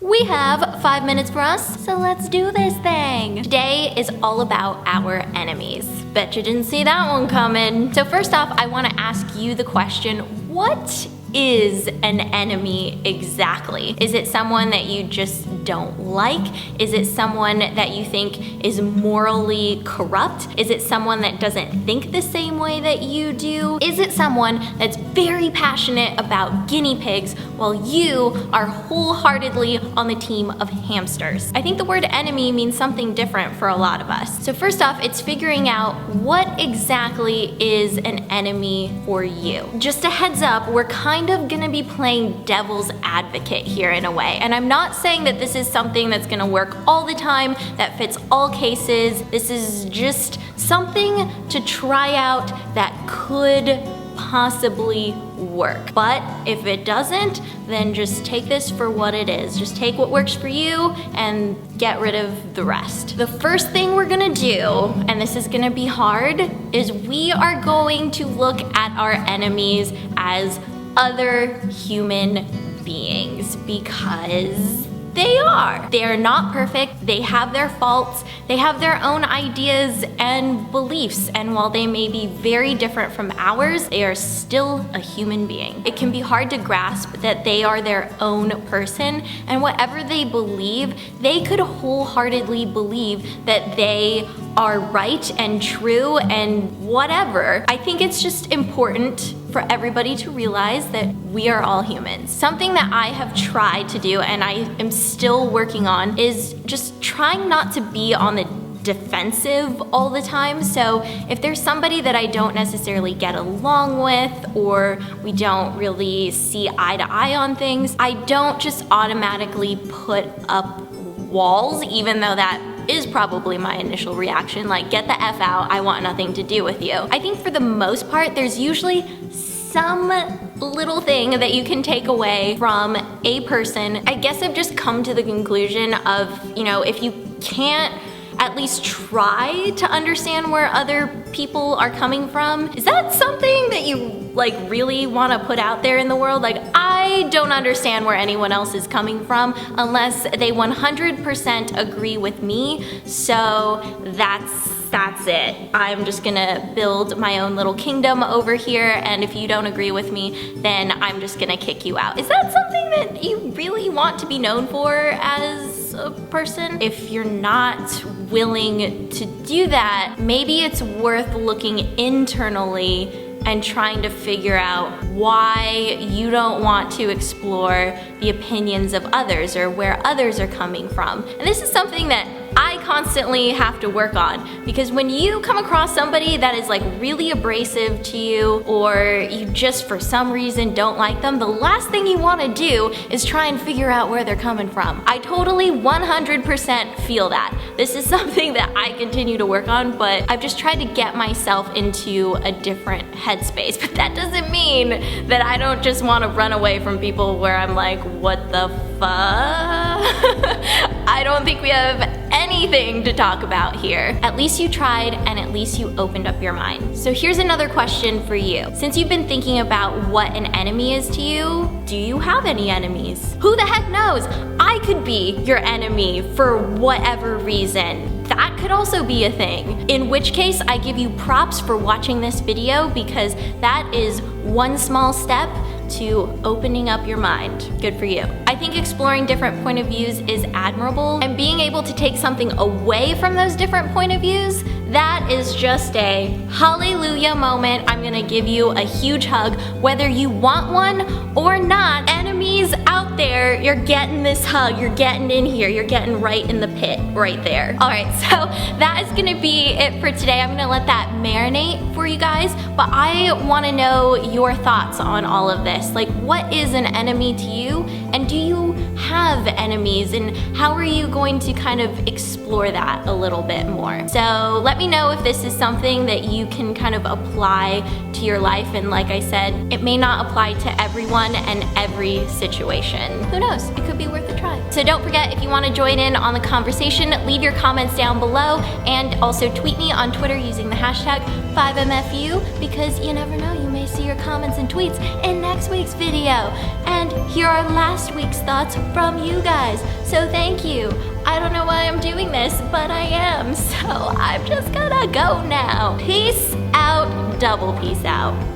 We have 5 minutes for us, so let's do this thing. Today is all about our enemies. Bet you didn't see that one coming. So first off, I want to ask you the question, what is an enemy exactly? Is it someone that you just don't like? Is it someone that you think is morally corrupt? Is it someone that doesn't think the same way that you do? Is it someone that's very passionate about guinea pigs while you are wholeheartedly on the team of hamsters? I think the word enemy means something different for a lot of us. So first off, it's figuring out what exactly is an enemy for you. Just a heads up, we're kind of gonna be playing devil's advocate here in a way. And I'm not saying that this is something that's gonna work all the time, that fits all cases. This is just something to try out that could possibly work. But if it doesn't, then just take this for what it is. Just take what works for you and get rid of the rest. The first thing we're gonna do, and this is gonna be hard, is we are going to look at our enemies as other human beings, because they are. They are not perfect, they have their faults, they have their own ideas and beliefs, and while they may be very different from ours, they are still a human being. It can be hard to grasp that they are their own person, and whatever they believe, they could wholeheartedly believe that they are right and true and whatever. I think it's just important for everybody to realize that we are all humans. Something that I have tried to do and I am still working on is just trying not to be on the defensive all the time. So if there's somebody that I don't necessarily get along with, or we don't really see eye to eye on things, I don't just automatically put up walls, even though that is probably my initial reaction, like, get the F out, I want nothing to do with you. I think for the most part, there's usually some little thing that you can take away from a person. I guess I've just come to the conclusion of, if you can't at least try to understand where other people are coming from, is that something that you really want to put out there in the world? Like, I don't understand where anyone else is coming from unless they 100% agree with me, so that's it. I'm just gonna build my own little kingdom over here, and if you don't agree with me, then I'm just gonna kick you out. Is that something that you really want to be known for as a person? If you're not willing to do that, maybe it's worth looking internally and trying to figure out why you don't want to explore the opinions of others or where others are coming from. And this is something that I constantly have to work on, because when you come across somebody that is really abrasive to you, or you just for some reason don't like them, the last thing you want to do is try and figure out where they're coming from. I totally 100% feel that. This is something that I continue to work on, but I've just tried to get myself into a different headspace. But that doesn't mean that I don't just want to run away from people where I'm like, what the fuck? I don't think we have anything to talk about here. At least you tried, and at least you opened up your mind. So here's another question for you. Since you've been thinking about what an enemy is to you, do you have any enemies? Who the heck knows? I could be your enemy for whatever reason. That could also be a thing. In which case, I give you props for watching this video, because that is one small step to opening up your mind. Good for you. I think exploring different point of views is admirable, and being able to take something away from those different point of views, that is just a hallelujah moment. I'm gonna give you a huge hug, whether you want one or not. Enemies out there, you're getting this hug, you're getting in here, you're getting right in the pit, right there. All right, so that is gonna be it for today. I'm gonna let that marinate for you guys, but I wanna know your thoughts on all of this. What is an enemy to you, and do you have enemies, and how are you going to kind of explore that a little bit more? So let me know if this is something that you can kind of apply to your life, and like I said, it may not apply to everyone and every situation. Who knows? It could be worth a try. So don't forget, if you want to join in on the conversation, leave your comments down below, and also tweet me on Twitter using the hashtag 5MFU, because you never know, you may see your comments and tweets in next week's video. And here are last week's thoughts from you guys. So thank you. I don't know why I'm doing this, but I am. So I'm just gonna go now. Peace out, double peace out.